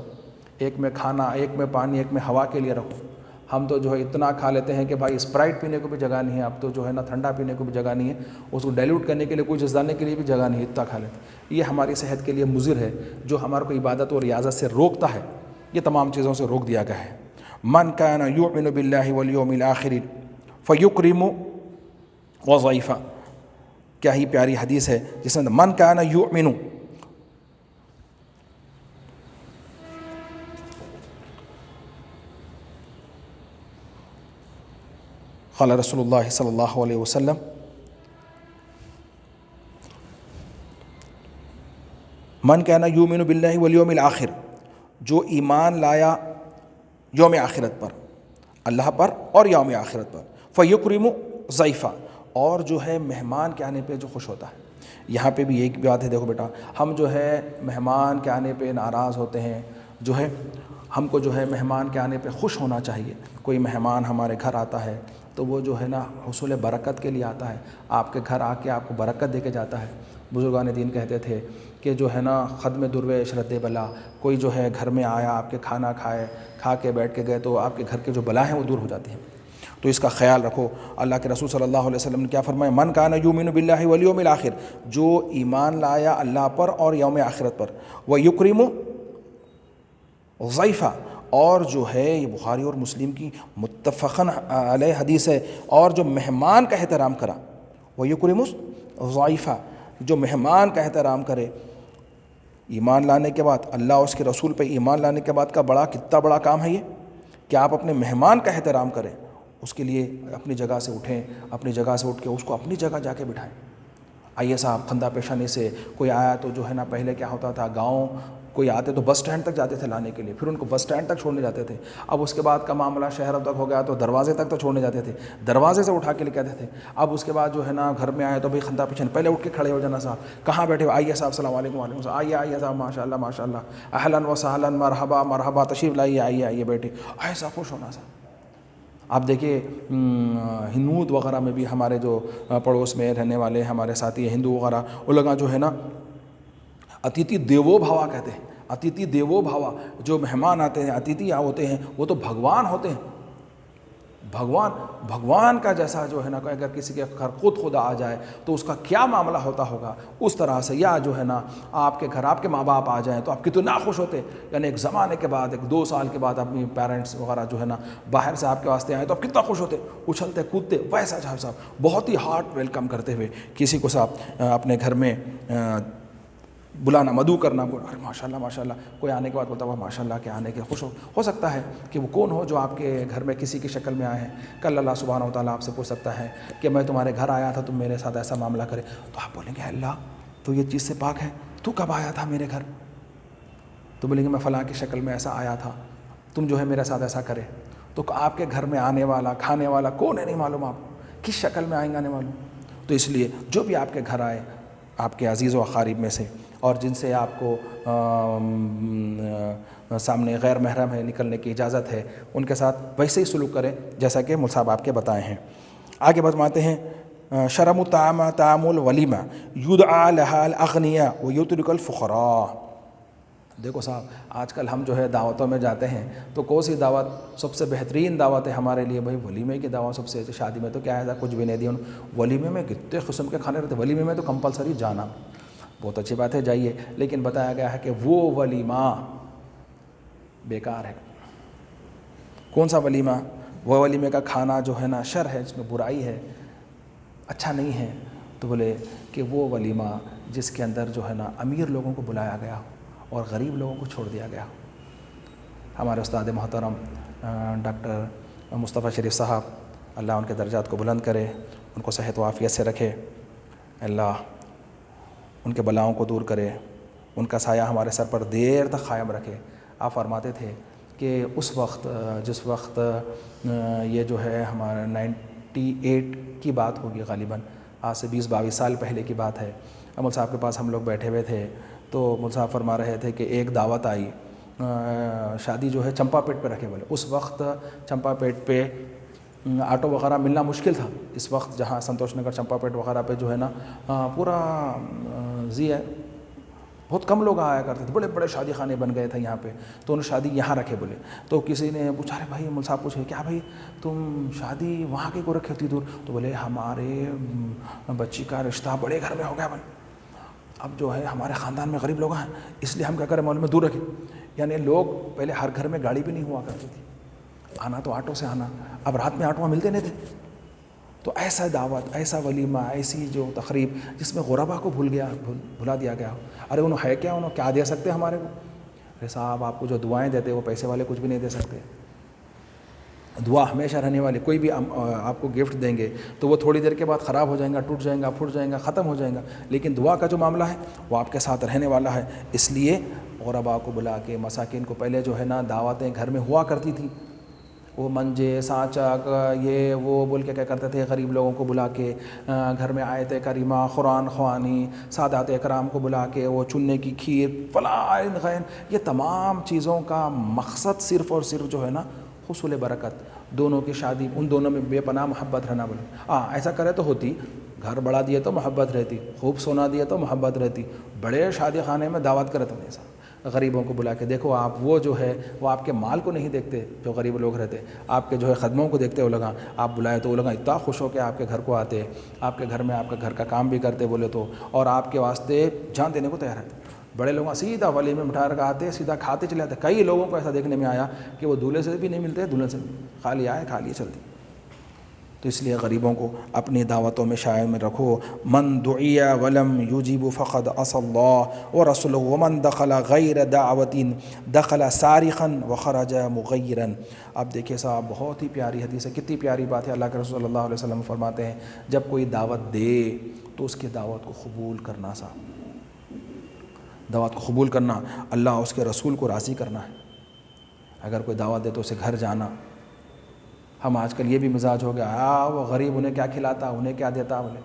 ایک میں کھانا، ایک میں پانی، ایک میں ہوا کے لیے رکھو۔ ہم تو جو ہے اتنا کھا لیتے ہیں کہ بھائی اسپرائٹ پینے کو بھی جگہ نہیں ہے، اب تو جو ہے نا ٹھنڈا پینے کو بھی جگہ نہیں ہے، اس کو ڈائلیوٹ کرنے کے لیے کوئی جزدانے کے لیے بھی جگہ نہیں ہے، اتنا کھا لیتے ہیں۔ یہ ہماری صحت کے لیے مضر ہے، جو ہمارے کو عبادت اور ریاضت سے روکتا ہے، یہ تمام چیزوں سے روک دیا گیا ہے۔ من کان یؤمن باللہ والیوم الآخر فیکرم وضیفہ، کیا ہی پیاری حدیث ہے جس میں من کان یؤمن، قال رسول اللہ صلی اللہ علیہ وسلم من کان یؤمن باللہ والیوم الآخر، جو ایمان لایا یوم آخرت پر، اللہ پر اور یوم آخرت پر، فیکرم ضیفہ، اور جو ہے مہمان کے آنے پہ جو خوش ہوتا ہے۔ یہاں پہ بھی ایک بات ہے، دیکھو بیٹا، ہم جو ہے مہمان کے آنے پہ ناراض ہوتے ہیں، جو ہے ہم کو جو ہے مہمان کے آنے پہ خوش ہونا چاہیے۔ کوئی مہمان ہمارے گھر آتا ہے تو وہ جو ہے نا حصول برکت کے لیے آتا ہے، آپ کے گھر آ کے آپ کو برکت دے کے جاتا ہے۔ بزرگان دین کہتے تھے کہ جو ہے نا خدم درویش رد بلا، کوئی جو ہے گھر میں آیا، آپ کے کھانا کھا کے بیٹھ کے گئے تو آپ کے گھر کے جو بلا ہیں وہ دور ہو جاتی ہیں۔ تو اس کا خیال رکھو۔ اللہ کے رسول صلی اللہ علیہ وسلم نے کیا فرمایا، من کان یؤمن باللہ والیوم الآخر، جو ایمان لایا اللہ پر اور یوم آخرت پر، ویکرم ضیفہ، اور جو ہے یہ بخاری اور مسلم کی متفقاً علیہ حدیث ہے، اور جو مہمان کا احترام کرا، ویکرم ضیفہ، جو مہمان کا احترام کرے۔ ایمان لانے کے بعد، اللہ اور اس کے رسول پہ ایمان لانے کے بعد کا کتنا بڑا کام ہے یہ، کہ آپ اپنے مہمان کا احترام کریں، اس کے لیے اپنی جگہ سے اٹھیں، اپنی جگہ سے اٹھ کے اس کو اپنی جگہ جا کے بٹھائیں۔ آئیے صاحب، خندہ پیشانی سے کوئی آیا تو جو ہے نا پہلے کیا ہوتا تھا، گاؤں کوئی آتے تو بس سٹینڈ تک جاتے تھے لانے کے لیے، پھر ان کو بس سٹینڈ تک چھوڑنے جاتے تھے۔ اب اس کے بعد کا معاملہ شہروں تک ہو گیا تو دروازے تک تو چھوڑنے جاتے تھے، دروازے سے اٹھا کے لے کے آتے تھے۔ اب اس کے بعد جو ہے نا گھر میں آئے تو بھائی خندہ پیشانی، پہلے اٹھ کے کھڑے ہو جانا، صاحب کہاں بیٹھے ہو، آئیے صاحب السلام علیکم، وعلیکم السلام، آئیے صاحب، ماشاء اللہ ماشاء اللہ، اہلاً و سہلاً، مرحبا مرحبا، تشریف لائیے، آئیے بیٹھے، ایسا خوش ہونا صاحب۔ آپ دیکھیے ہنود وغیرہ میں بھی ہمارے جو پڑوس میں رہنے والے ہمارے ساتھی ہندو وغیرہ، وہ لوگ جو ہے نا اتیتھی دیوو بھوا کہتے ہیں، اتیتھی دیوو بھوا، جو مہمان آتے ہیں، اتیتھی ہوتے ہیں، وہ تو بھگوان ہوتے ہیں۔ بھگوان کا جیسا جو ہے نا، اگر کسی کے گھر خدا آ جائے تو اس کا کیا معاملہ ہوتا ہوگا، اس طرح سے۔ یا جو ہے نا آپ کے گھر آپ کے ماں باپ آ جائیں تو آپ کتنا خوش ہوتے، یعنی ایک زمانے کے بعد، 1-2 سال کے بعد اپنی پیرنٹس وغیرہ جو ہے نا باہر سے آپ کے واسطے آئے تو آپ کتنا خوش ہوتے، اچھلتے کودتے، ویسا صاحب بہت ہی ہارٹ ویلکم کرتے ہوئے کسی کو صاحب اپنے گھر میں بلانا، مدعو کرنا، ارے ماشاء اللہ ماشاء اللہ، کوئی آنے کے بعد بولتا ہوا ماشاء اللہ کے آنے کے خوش ہو سکتا ہے کہ وہ کون ہو جو آپ کے گھر میں کسی کی شکل میں آئے ہیں۔ کل اللہ سبحانہ و تعالیٰ آپ سے پوچھ سکتا ہے کہ میں تمہارے گھر آیا تھا، تم میرے ساتھ ایسا معاملہ کرے، تو آپ بولیں گے اللہ تو یہ چیز سے پاک ہے، تو کب آیا تھا میرے گھر؟ تو بولیں گے میں فلاں کی شکل میں ایسا آیا تھا، تم جو ہے میرے ساتھ ایسا کرے۔ تو آپ کے گھر میں آنے والا، کھانے والا کون ہے نہیں معلوم، آپ کس شکل میں آئیں گے آنے والوں۔ تو تو اس لیے جو بھی آپ کے گھر آئے آپ کے عزیز و اقارب میں سے اور جن سے آپ کو سامنے غیر محرم ہے نکلنے کی اجازت ہے ان کے ساتھ ویسے ہی سلوک کریں جیسا کہ مول صاحب آپ کے بتائے ہیں۔ آگے بتاتے ہیں شرم الطعام طعام الولیمہ یدعا لها الاغنیاء ویترک الفقراء۔ دیکھو صاحب آج کل ہم جو ہے دعوتوں میں جاتے ہیں تو کون سی دعوت سب سے بہترین دعوت ہے ہمارے لیے؟ بھائی ولیمے کی دعوت سب سے، شادی میں تو کیا ہے کچھ بھی نہیں دیا، ولیمے میں کتنے قسم کے کھانے رہتے، ولیمے میں تو کمپلسری جانا، بہت اچھی بات ہے جائیے، لیکن بتایا گیا ہے کہ وہ ولیمہ بیکار ہے۔ کون سا ولیمہ؟ وہ ولیمے کا کھانا جو ہے نا شر ہے، اس میں برائی ہے، اچھا نہیں ہے۔ تو بولے کہ وہ ولیمہ جس کے اندر جو ہے نا امیر لوگوں کو بلایا گیا اور غریب لوگوں کو چھوڑ دیا گیا۔ ہمارے استاد محترم ڈاکٹر مصطفیٰ شریف صاحب، اللہ ان کے درجات کو بلند کرے، ان کو صحت و عافیت سے رکھے، اللہ ان کے بلاؤں کو دور کرے، ان کا سایہ ہمارے سر پر دیر تک قائم رکھے۔ آپ فرماتے تھے کہ اس وقت جس وقت یہ جو ہے ہمارا 98 کی بات ہوگی غالباً، آج سے 20-22 سال پہلے کی بات ہے، مول صاحب کے پاس ہم لوگ بیٹھے ہوئے تھے تو مول صاحب فرما رہے تھے کہ ایک دعوت آئی، شادی جو ہے چمپا پیٹ پہ رکھے بولے، اس وقت چمپا پیٹ پہ آٹو وغیرہ ملنا مشکل تھا، اس وقت جہاں سنتوش نگر چمپا پیٹ وغیرہ پہ جو ہے نا پورا ہے، بہت کم لوگ آیا کرتے تھے، بڑے بڑے شادی خانے بن گئے تھے یہاں پہ، تو انہوں نے شادی یہاں رکھے بولے۔ تو کسی نے پوچھا ارے بھائی مول صاحب پوچھے کیا بھائی تم شادی وہاں کی کو رکھی ہوتی دور؟ تو بولے ہمارے بچی کا رشتہ بڑے گھر میں ہو گیا بولے، اب جو ہے ہمارے خاندان میں غریب لوگ ہیں اس لیے ہم کیا کریں مول میں دور رکھیں۔ یعنی لوگ پہلے ہر گھر میں گاڑی بھی نہیں ہوا کرتی تھی، آنا تو آٹو سے آنا، اب رات میں آٹو ملتے نہیں تھے۔ تو ایسا دعوت، ایسا ولیمہ، ایسی جو تقریب جس میں غربا کو بھلا دیا گیا، ارے انہوں ہے کیا، انہوں کیا دے سکتے ہمارے کو؟ ارے صاحب آپ کو جو دعائیں دیتے وہ پیسے والے کچھ بھی نہیں دے سکتے، دعا ہمیشہ رہنے والی، کوئی بھی آپ کو گفٹ دیں گے تو وہ تھوڑی دیر کے بعد خراب ہو جائیں گا، ٹوٹ جائیں گا، پھٹ جائیں گا، ختم ہو جائیں گا، لیکن دعا کا جو معاملہ ہے وہ آپ کے ساتھ رہنے والا ہے۔ اس لیے غربا کو بلا کے، مساکین کو، پہلے جو ہے نا دعوتیں گھر میں ہوا کرتی تھیں، وہ منجے سانچا یہ وہ بول کے کیا کرتے تھے، غریب لوگوں کو بلا کے گھر میں آیت کریمہ، قرآن خوانی، سادات اکرام کو بلا کے وہ چننے کی کھیر فلاں غین، یہ تمام چیزوں کا مقصد صرف اور صرف جو ہے نا حصول برکت، دونوں کی شادی، ان دونوں میں بے پناہ محبت رہنا بولے۔ ایسا کرے تو ہوتی، گھر بڑا دیے تو محبت رہتی، خوب سونا دیے تو محبت رہتی، بڑے شادی خانے میں دعوت کرے تو نہیں ایسا، غریبوں کو بلا کے دیکھو آپ، وہ جو ہے وہ آپ کے مال کو نہیں دیکھتے جو غریب لوگ رہتے، آپ کے جو ہے خدموں کو دیکھتے، وہ لوگ آپ بلائے تو وہ لوگ اتنا خوش ہو کے آپ کے گھر کو آتے، آپ کے گھر میں آپ کا گھر کا کام بھی کرتے بولے تو، اور آپ کے واسطے جان دینے کو تیار رہتے۔ بڑے لوگ سیدھا ولی میں مٹھا رکھ آتے، سیدھا کھاتے چلے آتے۔ کئی لوگوں کو ایسا دیکھنے میں آیا کہ وہ دولہے سے بھی نہیں ملتے، دلہن سے خالی آئے خالی چلتی۔ تو اس لیے غریبوں کو اپنی دعوتوں میں شامل میں رکھو۔ من دعی ولم یجیب فقد عصى اللہ ورسولہ ومن دخل غیر دعوت دخل صارخا وخرج مغیرا۔ اب دیکھیے صاحب بہت ہی پیاری حدیث ہے، کتنی پیاری بات ہے۔ اللہ کے رسول صلی اللہ علیہ وسلم فرماتے ہیں جب کوئی دعوت دے تو اس کی دعوت کو قبول کرنا، صاحب دعوت کو قبول کرنا، اللہ اس کے رسول کو راضی کرنا ہے۔ اگر کوئی دعوت دے تو اسے گھر جانا۔ ہم آج کل یہ بھی مزاج ہو گیا، وہ غریب انہیں کیا کھلاتا، انہیں کیا دیتا، بولے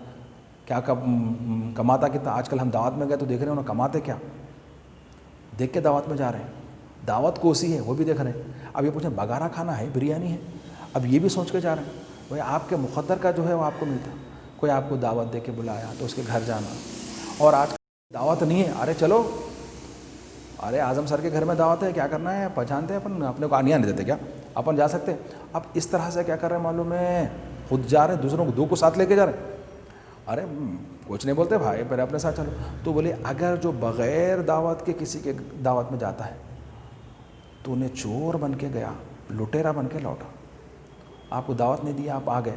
کیا کماتا کتنا۔ آج کل ہم دعوت میں گئے تو دیکھ رہے ہیں انہیں کماتے کیا، دیکھ کے دعوت میں جا رہے ہیں، دعوت کوسی ہے وہ بھی دیکھ رہے ہیں۔ اب یہ پوچھیں بگارا کھانا ہے، بریانی ہے، اب یہ بھی سوچ کے جا رہے ہیں۔ بھائی آپ کے مقدر کا جو ہے وہ آپ کو ملتا، کوئی آپ کو دعوت دے کے بلایا تو اس کے گھر جانا۔ اور آج دعوت نہیں ہے، ارے چلو، ارے اعظم سر کے گھر میں دعوت ہے، کیا کرنا ہے، پہچانتے ہیں اپن، اپنے کو آنیاں نہیں دیتے کیا، اپن جا سکتے۔ اب اس طرح سے کیا کر رہے ہیں معلوم ہے، خود جا رہے ہیں، دوسروں کو دو کو ساتھ لے کے جا رہے ہیں۔ ارے کچھ نہیں بولتے بھائی، پہلے اپنے ساتھ چلو۔ تو بولے اگر جو بغیر دعوت کے کسی کے دعوت میں جاتا ہے تو انہیں چور بن کے گیا، لٹیرا بن کے لوٹا، آپ کو دعوت نہیں دیا، آپ آ گئے،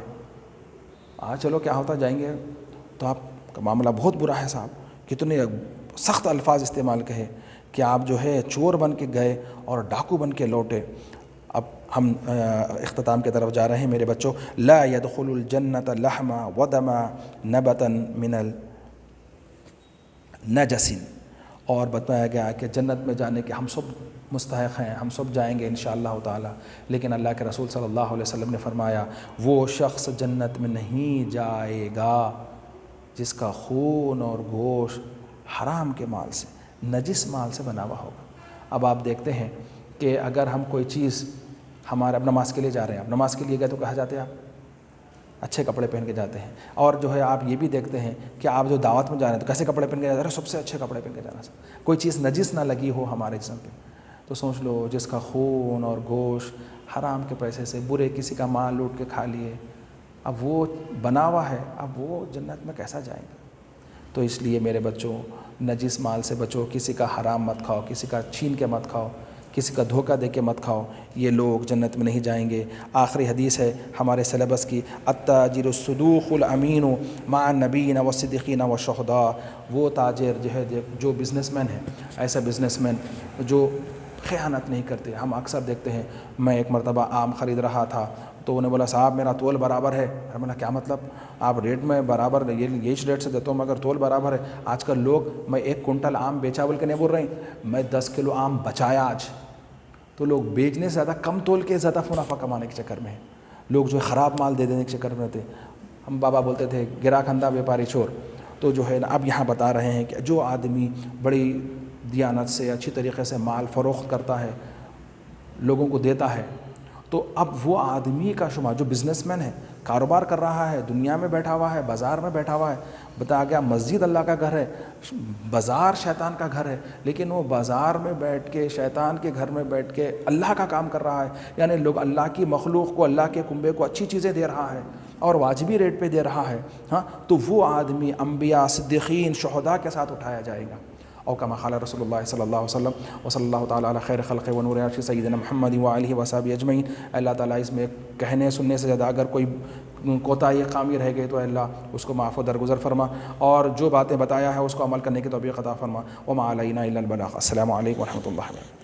چلو کیا ہوتا جائیں گے، تو آپ کا معاملہ بہت برا ہے صاحب۔ کتنے سخت الفاظ استعمال کہے کہ آپ جو ہے چور بن کے گئے اور ڈاکو بن کے لوٹے۔ اب ہم اختتام کی طرف جا رہے ہیں میرے بچوں۔ لا يدخل الجنت لحم ودم نبتا من النجس، اور بتایا گیا کہ جنت میں جانے کے ہم سب مستحق ہیں، ہم سب جائیں گے انشاءاللہ تعالی، لیکن اللہ کے رسول صلی اللہ علیہ وسلم نے فرمایا وہ شخص جنت میں نہیں جائے گا جس کا خون اور گوشت حرام کے مال سے، نجس مال سے بنا ہوا ہوگا۔ اب آپ دیکھتے ہیں کہ اگر ہم کوئی چیز ہمارے اب نماز کے لیے جا رہے ہیں، اب نماز کے لیے گئے تو کہاں جاتے ہیں آپ؟ اچھے کپڑے پہن کے جاتے ہیں۔ اور جو ہے آپ یہ بھی دیکھتے ہیں کہ آپ جو دعوت میں جا رہے ہیں تو کیسے کپڑے پہن کے جا رہے ہیں؟ سب سے اچھے کپڑے پہن کے جانا، کوئی چیز نجس نہ لگی ہو ہمارے جسم پہ۔ تو سوچ لو جس کا خون اور گوشت حرام کے پیسے سے برے کسی کا مال لوٹ کے کھا لیے، اب وہ بنا ہوا ہے، اب وہ جنت میں کیسا جائیں گے؟ تو اس لیے میرے بچوں، نجس مال سے بچو، کسی کا حرام مت کھاؤ، کسی کا چھین کے مت کھاؤ، کسی کا دھوکہ دے کے مت کھاؤ، یہ لوگ جنت میں نہیں جائیں گے۔ آخری حدیث ہے ہمارے سلیبس کی، التاجر الصدوق الامین مع النبیین والصدیقین والشہداء۔ وہ تاجر جو ہے، جو بزنس مین ہے، ایسا بزنس مین جو خیانت نہیں کرتے۔ ہم اکثر دیکھتے ہیں، میں ایک مرتبہ آم خرید رہا تھا تو انہیں بولا صاحب میرا تول برابر ہے۔ میں نے بولا کیا مطلب؟ آپ ریٹ میں برابر یہ ریٹ سے دیتا ہوں مگر تول برابر ہے۔ آج کل لوگ میں 1 کنٹل آم بیچا بول کے نہیں بول رہے ہیں، میں 10 کلو آم بچایا آج۔ تو لوگ بیچنے سے زیادہ کم تول کے زیادہ منافع کمانے کے چکر میں ہیں، لوگ جو ہے خراب مال دے دینے کے چکر میں رہتے۔ ہم بابا بولتے تھے گراک اندھا بیپاری چور۔ تو جو ہے نا اب یہاں بتا رہے ہیں کہ جو آدمی بڑی دیانت سے اچھی طریقے سے مال فروخت کرتا ہے، لوگوں کو دیتا ہے، تو اب وہ آدمی کا شمار جو بزنس مین ہے، کاروبار کر رہا ہے، دنیا میں بیٹھا ہوا ہے، بازار میں بیٹھا ہوا ہے، بتایا گیا مسجد اللہ کا گھر ہے، بازار شیطان کا گھر ہے، لیکن وہ بازار میں بیٹھ کے شیطان کے گھر میں بیٹھ کے اللہ کا کام کر رہا ہے، یعنی لوگ اللہ کی مخلوق کو، اللہ کے کنبے کو اچھی چیزیں دے رہا ہے اور واجبی ریٹ پہ دے رہا ہے، ہاں، تو وہ آدمی انبیاء، صدیقین، شہداء کے ساتھ اٹھایا جائے گا۔ او کما قال رسول اللہ صلی اللہ علیہ وسلم وصلی اللہ تعالیٰ علی خیر خلق و نور عرش سیدنا محمد وآلہ وصحبہ اجمعین۔ اللہ تعالیٰ اس میں کہنے سننے سے زیادہ اگر کوئی کوتاہی خامی رہ گئی تو اللہ اس کو معاف و درگزر فرما، اور جو باتیں بتایا ہے اس کو عمل کرنے کی توفیق عطا فرما۔ وما علینا الا البلاغ۔ السلام علیکم ورحمۃ اللہ وبرکاتہ۔